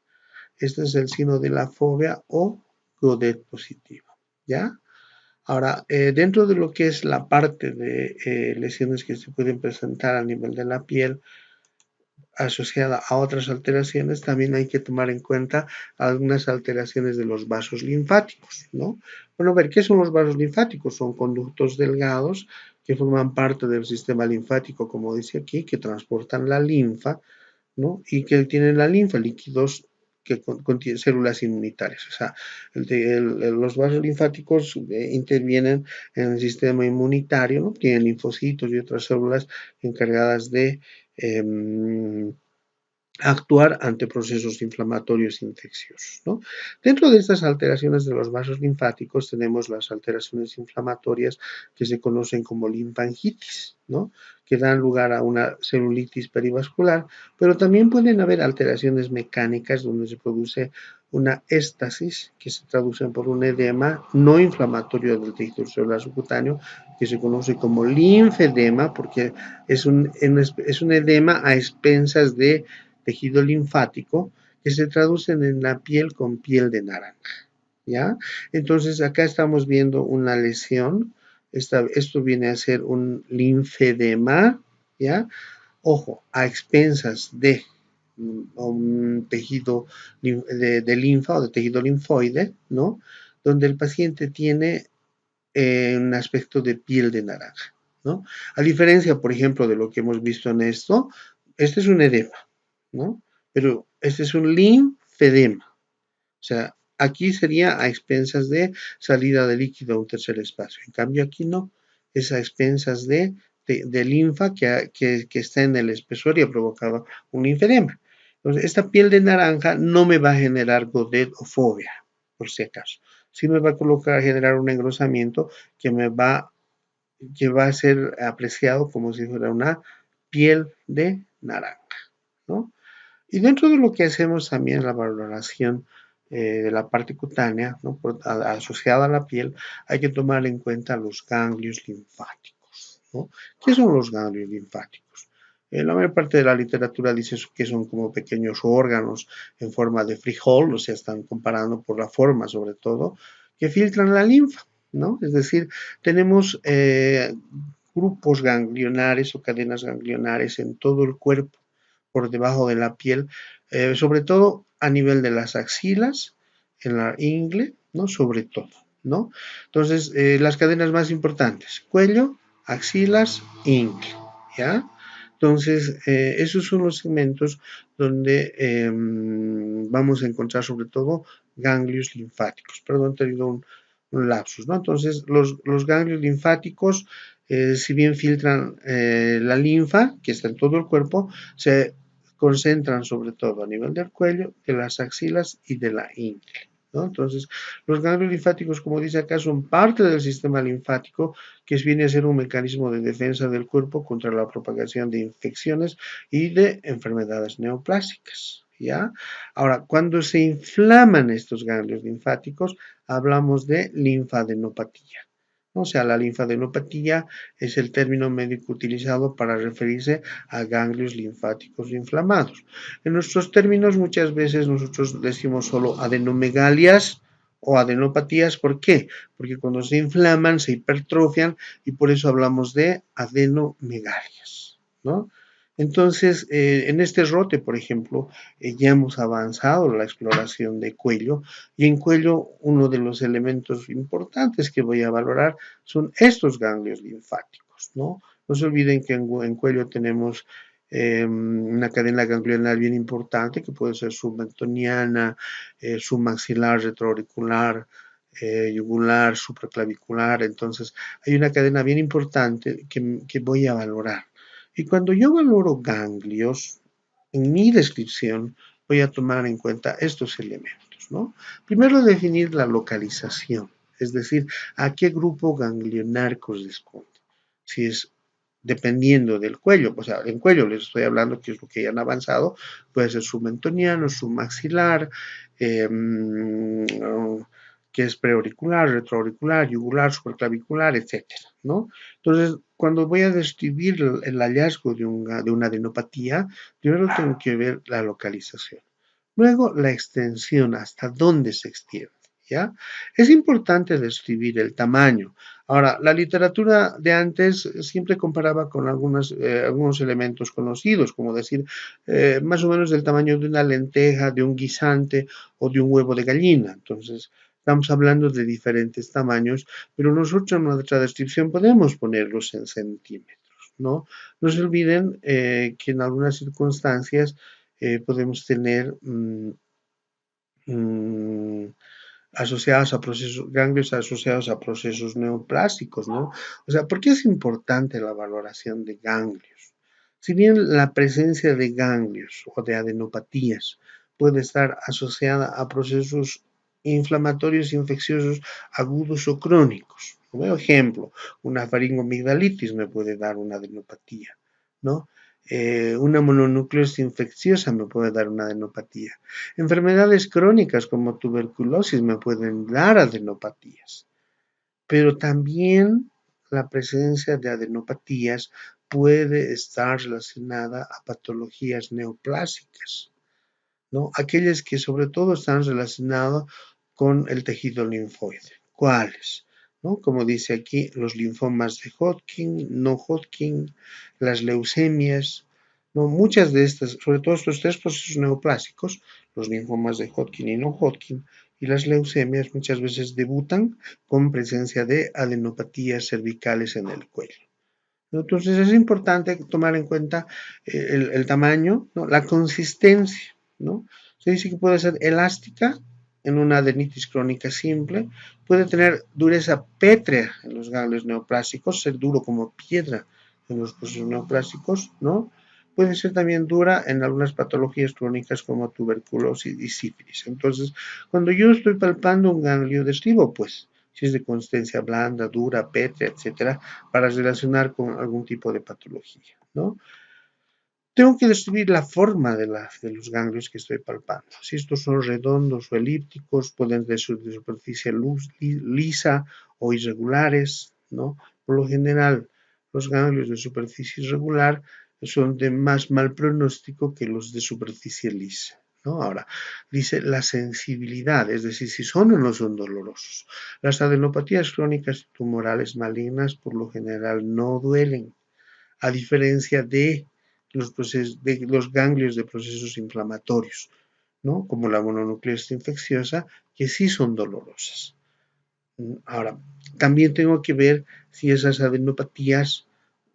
Este es el signo de la fobia o Godet positivo, ¿ya? Ahora, dentro de lo que es la parte de lesiones que se pueden presentar a nivel de la piel, asociada a otras alteraciones, también hay que tomar en cuenta algunas alteraciones de los vasos linfáticos, ¿no? Bueno, a ver, ¿qué son los vasos linfáticos? Son conductos delgados que forman parte del sistema linfático, como dice aquí, que transportan la linfa, ¿no? Y que tienen la linfa, líquidos que contienen células inmunitarias. O sea, los vasos linfáticos intervienen en el sistema inmunitario, ¿no? Tienen linfocitos y otras células encargadas de actuar ante procesos inflamatorios infecciosos, ¿no? Dentro de estas alteraciones de los vasos linfáticos tenemos las alteraciones inflamatorias que se conocen como linfangitis, ¿no? Que dan lugar a una celulitis perivascular, pero también pueden haber alteraciones mecánicas donde se produce una éstasis que se traduce por un edema no inflamatorio del tejido celular subcutáneo que se conoce como linfedema porque es un edema a expensas de tejido linfático que se traducen en la piel con piel de naranja, ¿ya? Entonces acá estamos viendo una lesión, esto viene a ser un linfedema, ¿ya? Ojo, a expensas de un tejido de linfa o de tejido linfoide, ¿no? Donde el paciente tiene un aspecto de piel de naranja, ¿no? A diferencia, por ejemplo, de lo que hemos visto en esto, este es un edema, ¿no? Pero este es un linfedema. O sea, aquí sería a expensas de salida de líquido a un tercer espacio. En cambio, aquí no. Es a expensas de linfa que está en el espesor y ha provocado un linfedema. Entonces, esta piel de naranja no me va a generar godet o fobia, por si acaso. Sí me va a generar un engrosamiento que va a ser apreciado como si fuera una piel de naranja, ¿no? Y dentro de lo que hacemos también la valoración de la parte cutánea, ¿no? Asociada a la piel, hay que tomar en cuenta los ganglios linfáticos, ¿no? ¿Qué son los ganglios linfáticos? La mayor parte de la literatura dice que son como pequeños órganos en forma de frijol, o sea, están comparando por la forma sobre todo, que filtran la linfa, ¿no? Es decir, tenemos grupos ganglionares o cadenas ganglionares en todo el cuerpo por debajo de la piel, sobre todo a nivel de las axilas, en la ingle, ¿no? Sobre todo, ¿no? Entonces, las cadenas más importantes, cuello, axilas, ingle, ¿ya? Entonces, esos son los segmentos donde vamos a encontrar sobre todo ganglios linfáticos. Perdón, he tenido un lapsus, ¿no? Entonces, los ganglios linfáticos, si bien filtran la linfa, que está en todo el cuerpo, se concentran sobre todo a nivel del cuello, de las axilas y de la ingle, ¿no? Entonces, los ganglios linfáticos, como dice acá, son parte del sistema linfático que viene a ser un mecanismo de defensa del cuerpo contra la propagación de infecciones y de enfermedades neoplásicas, ¿ya? Ahora, cuando se inflaman estos ganglios linfáticos, hablamos de linfadenopatía. O sea, la linfadenopatía es el término médico utilizado para referirse a ganglios linfáticos inflamados. En nuestros términos, muchas veces nosotros decimos solo adenomegalias o adenopatías. ¿Por qué? Porque cuando se inflaman, se hipertrofian y por eso hablamos de adenomegalias, ¿no? Entonces, en este rote, por ejemplo, ya hemos avanzado en la exploración de cuello y en cuello uno de los elementos importantes que voy a valorar son estos ganglios linfáticos, ¿no? No se olviden que en cuello tenemos una cadena ganglionar bien importante que puede ser submentoniana, submaxilar, retroauricular, yugular, supraclavicular. Entonces, hay una cadena bien importante que voy a valorar. Y cuando yo valoro ganglios, en mi descripción voy a tomar en cuenta estos elementos, ¿no? Primero, definir la localización, es decir, a qué grupo ganglionar corresponde. Si es dependiendo del cuello, o sea, en cuello les estoy hablando que es lo que ya han avanzado, puede ser submentoniano, submaxilar, eh, que es preauricular, retroauricular, yugular, superclavicular, etcétera, ¿no? Entonces, cuando voy a describir el hallazgo de una adenopatía, primero tengo que ver la localización. Luego, la extensión, hasta dónde se extiende, ¿ya? Es importante describir el tamaño. Ahora, la literatura de antes siempre comparaba con algunos elementos conocidos, como decir, más o menos del tamaño de una lenteja, de un guisante o de un huevo de gallina. Entonces, estamos hablando de diferentes tamaños, pero nosotros en nuestra descripción podemos ponerlos en centímetros, ¿no? No se olviden que en algunas circunstancias podemos tener mm, asociados a procesos, ganglios asociados a procesos neoplásicos, ¿no? O sea, ¿por qué es importante la valoración de ganglios? Si bien la presencia de ganglios o de adenopatías puede estar asociada a procesos inflamatorios infecciosos agudos o crónicos. Como ejemplo, una faringomigdalitis me puede dar una adenopatía, ¿no? Una mononucleosis infecciosa me puede dar una adenopatía. Enfermedades crónicas como tuberculosis me pueden dar adenopatías, pero también la presencia de adenopatías puede estar relacionada a patologías neoplásicas, ¿no? Aquellas que sobre todo están relacionadas con el tejido linfoide. ¿Cuáles? ¿No? Como dice aquí, los linfomas de Hodgkin, no Hodgkin, las leucemias, ¿no? Muchas de estas, sobre todo estos tres procesos neoplásicos, los linfomas de Hodgkin y no Hodgkin, y las leucemias muchas veces debutan con presencia de adenopatías cervicales en el cuello. Entonces es importante tomar en cuenta el tamaño, ¿no? La consistencia, ¿no? Se dice que puede ser elástica en una adenitis crónica simple, puede tener dureza pétrea en los ganglios neoplásicos, ser duro como piedra en los procesos neoplásicos, ¿no? Puede ser también dura en algunas patologías crónicas como tuberculosis y sífilis. Entonces, cuando yo estoy palpando un ganglio, describo, pues, si es de consistencia blanda, dura, pétrea, etcétera, para relacionar con algún tipo de patología, ¿no? Tengo que describir la forma de los ganglios que estoy palpando. Si estos son redondos o elípticos, pueden ser de superficie lisa o irregulares, ¿no? Por lo general, los ganglios de superficie irregular son de más mal pronóstico que los de superficie lisa, ¿no? Ahora, dice la sensibilidad, es decir, si son o no son dolorosos. Las adenopatías crónicas tumorales malignas por lo general no duelen, a diferencia de los ganglios de procesos inflamatorios, ¿no? Como la mononucleosis infecciosa, que sí son dolorosas. Ahora, también tengo que ver si esas adenopatías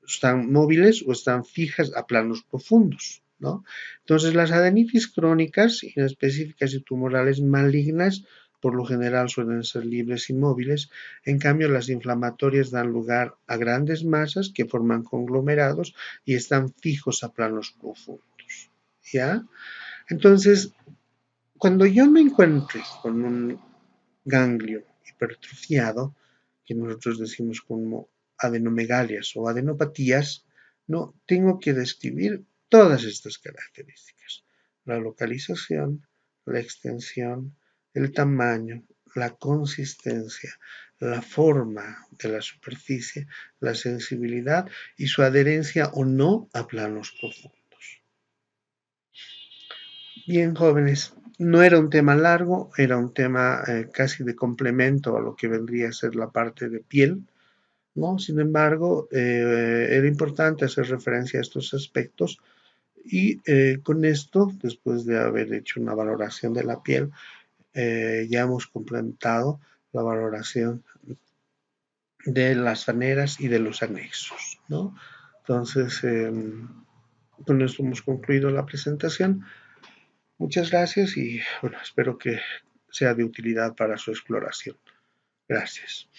están móviles o están fijas a planos profundos, ¿no? Entonces, las adenitis crónicas, inespecíficas y tumorales malignas, por lo general suelen ser libres y móviles. En cambio, las inflamatorias dan lugar a grandes masas que forman conglomerados y están fijos a planos profundos, ¿ya? Entonces, cuando yo me encuentre con un ganglio hipertrofiado, que nosotros decimos como adenomegalias o adenopatías, no tengo que describir todas estas características: la localización, la extensión, el tamaño, la consistencia, la forma de la superficie, la sensibilidad y su adherencia o no a planos profundos. Bien, jóvenes, no era un tema largo, era un tema casi de complemento a lo que vendría a ser la parte de piel, ¿no? Sin embargo, era importante hacer referencia a estos aspectos y con esto, después de haber hecho una valoración de la piel, ya hemos complementado la valoración de las faneras y de los anexos, ¿no? Entonces, con esto hemos concluido la presentación. Muchas gracias y bueno, espero que sea de utilidad para su exploración. Gracias.